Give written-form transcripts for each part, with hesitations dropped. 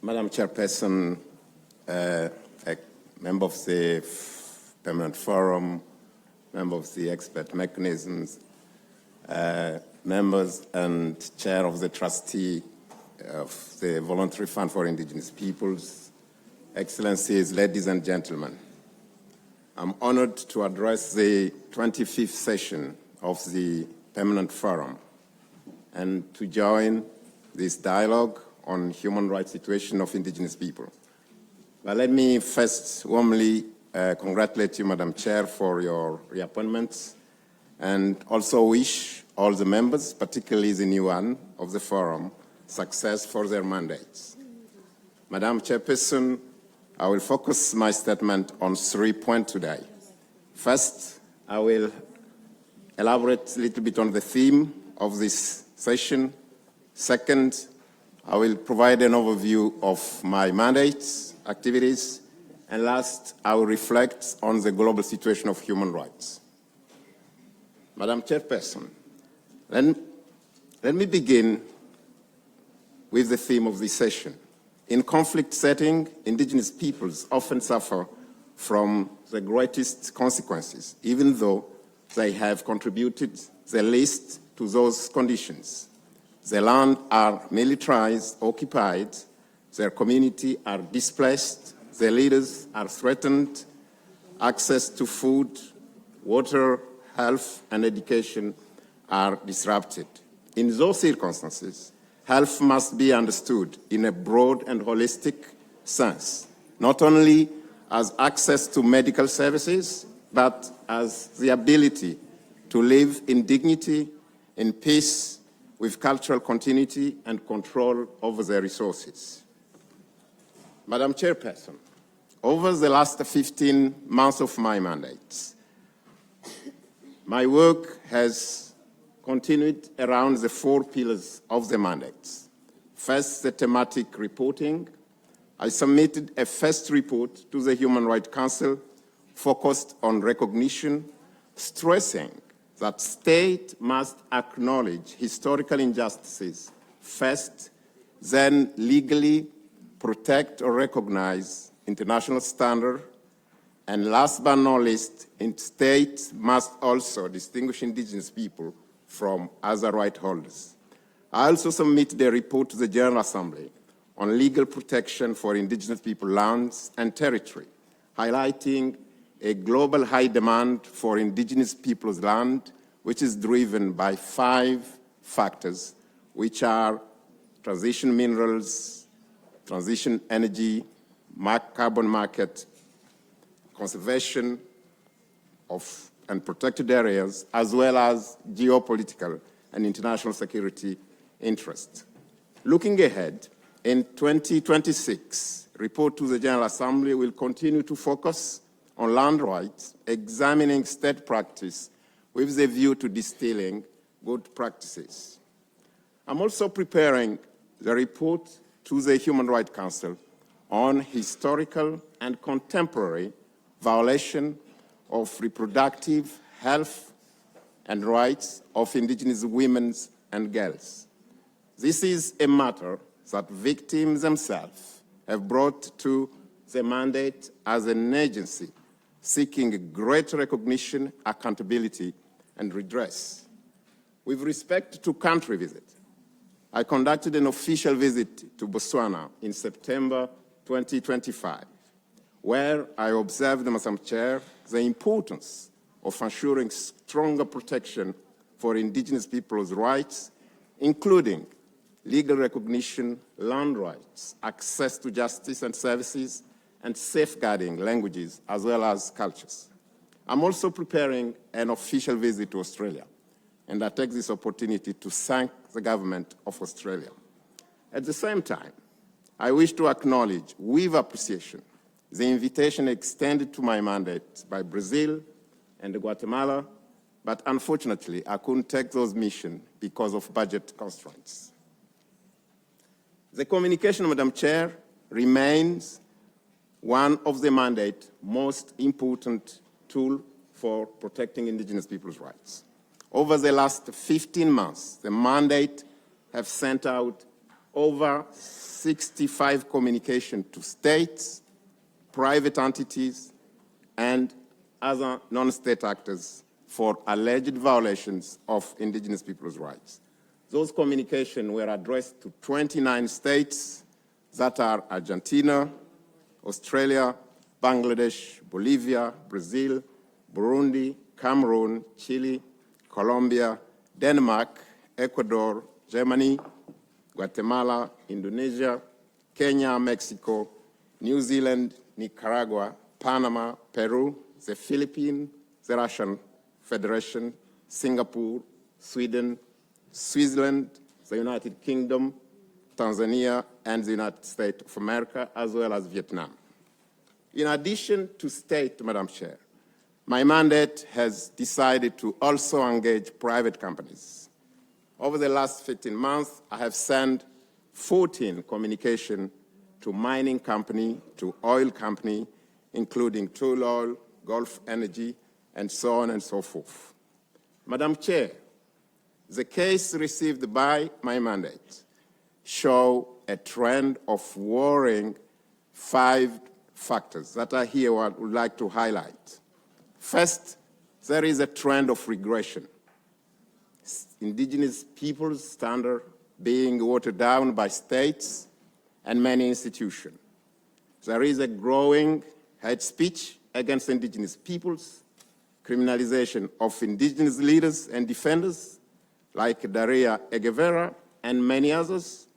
Madam Chairperson, a member of the Permanent Forum, member of the expert mechanisms, members and chair of the trustee of the Voluntary Fund for Indigenous Peoples, Excellencies, ladies and gentlemen. I'm honored to address the 25th session of the Permanent Forum and to join this dialogue on human rights situation of Indigenous people. But let me first warmly congratulate you, Madam Chair, for your reappointments and also wish all the members, particularly the new one of the Forum, success for their mandates. Madam Chairperson, I will focus my statement on 3 points today. First, I will elaborate a little bit on the theme of this session. Second, I will provide an overview of my mandates, activities, and last, I will reflect on the global situation of human rights. Madam Chairperson, let me begin with the theme of this session. In conflict setting, Indigenous peoples often suffer from the greatest consequences, even though they have contributed the least to those conditions. The land are militarized, occupied, their community are displaced, their leaders are threatened, access to food, water, health, and education are disrupted. In those circumstances, health must be understood in a broad and holistic sense, not only as access to medical services, but as the ability to live in dignity, in peace, with cultural continuity and control over their resources. Madam Chairperson, over the last 15 months of my mandate, my work has continued around the 4 pillars of the mandate. First, the thematic reporting. I submitted a first report to the Human Rights Council focused on recognition, stressing that state must acknowledge historical injustices first, then legally protect or recognize international standards, and last but not least, states must also distinguish Indigenous people from other right holders. I also submitted a report to the General Assembly on legal protection for Indigenous people lands and territory, highlighting a global high demand for Indigenous people's land, which is driven by 5 factors, which are transition minerals, transition energy, carbon market, conservation of and protected areas, as well as geopolitical and international security interests. Looking ahead, in 2026, report to the General Assembly will continue to focus on land rights, examining state practice with the view to distilling good practices. I'm also preparing the report to the Human Rights Council on historical and contemporary violation of reproductive health and rights of Indigenous women and girls. This is a matter that victims themselves have brought to the mandate as an agency seeking greater recognition, accountability, and redress. With respect to country visit, I conducted an official visit to Botswana in September 2025, where I observed, Madam Chair, the importance of ensuring stronger protection for Indigenous people's rights, including legal recognition, land rights, access to justice and services, and safeguarding languages as well as cultures. I'm also preparing an official visit to Australia, and I take this opportunity to thank the government of Australia. At the same time, I wish to acknowledge with appreciation the invitation extended to my mandate by Brazil and Guatemala, but unfortunately, I couldn't take those missions because of budget constraints. The communication, Madam Chair, remains one of the mandate's most important tools for protecting Indigenous people's rights. Over the last 15 months, the mandate have sent out over 65 communications to states, private entities, and other non-state actors for alleged violations of indigenous peoples' rights. Those communications were addressed to 29 states that are Argentina, Australia, Bangladesh, Bolivia, Brazil, Burundi, Cameroon, Chile, Colombia, Denmark, Ecuador, Germany, Guatemala, Indonesia, Kenya, Mexico, New Zealand, Nicaragua, Panama, Peru, the Philippines, the Russian Federation, Singapore, Sweden, Switzerland, the United Kingdom, Tanzania, and the United States of America, as well as Vietnam. In addition to state, Madam Chair, my mandate has decided to also engage private companies. Over the last 15 months, I have sent 14 communications to mining company, to oil company, including Tool Oil, Gulf Energy, and so on and so forth. Madam Chair, the case received by my mandate show a trend of worrying 5 factors that I here would like to highlight. First, there is a trend of regression. Indigenous peoples' standards being watered down by states and many institutions. There is a growing hate speech against indigenous peoples, criminalization of indigenous leaders and defenders like Daria Eguevera and many others,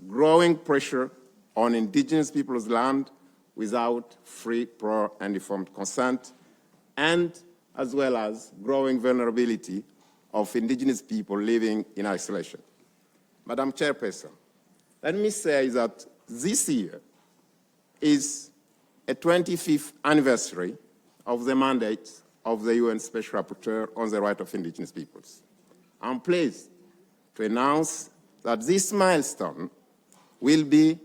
growing pressure on indigenous peoples' land without free, prior, and informed consent, and as well as growing vulnerability of indigenous people living in isolation. Madam Chairperson, let me say that this year is a 25th anniversary of the mandate of the UN Special Rapporteur on the Rights of Indigenous Peoples. I'm pleased to announce that this milestone will be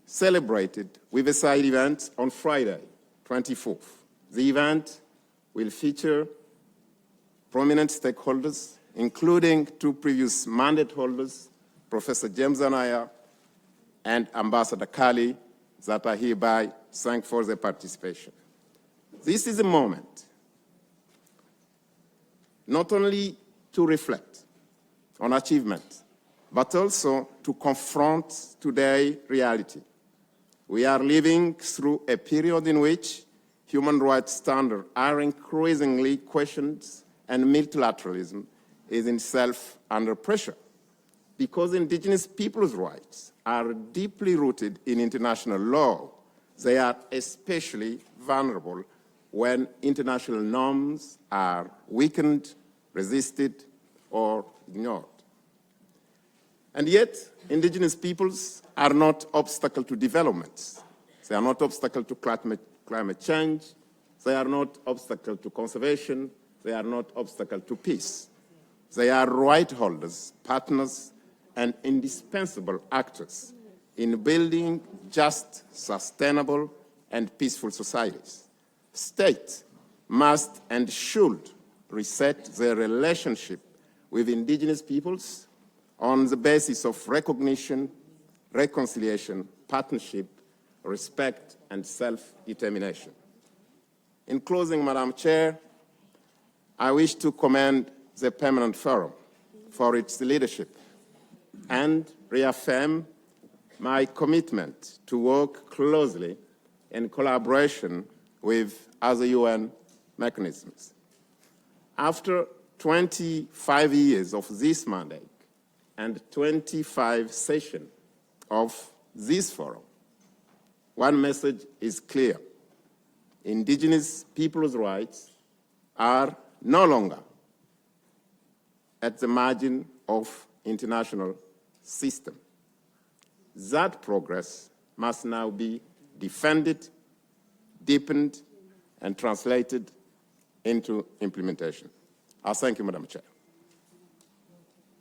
celebrated with a side event on Friday, 24th. The event will feature prominent stakeholders, including 2 previous mandate holders, Professor James Anaya and Ambassador Kali, that I hereby thank for their participation. This is a moment not only to reflect on achievement, but also to confront today's reality. We are living through a period in which human rights standards are increasingly questioned and multilateralism is itself under pressure. Because indigenous peoples' rights are deeply rooted in international law, they are especially vulnerable when international norms are weakened, resisted, or ignored. And yet, indigenous peoples are not obstacle to development. They are not obstacle to climate change. They are not obstacle to conservation. They are not obstacle to peace. They are right holders, partners, and indispensable actors in building just, sustainable, and peaceful societies. States must and should reset their relationship with indigenous peoples on the basis of recognition, reconciliation, partnership, respect, and self-determination. In closing, Madam Chair, I wish to commend the Permanent Forum for its leadership and reaffirm my commitment to work closely in collaboration with other UN mechanisms. After 25 years of this mandate and 25 sessions of this forum, one message is clear. Indigenous peoples' rights are no longer at the margin of international system. That progress must now be defended, deepened, and translated into implementation. I thank you, Madam Chair.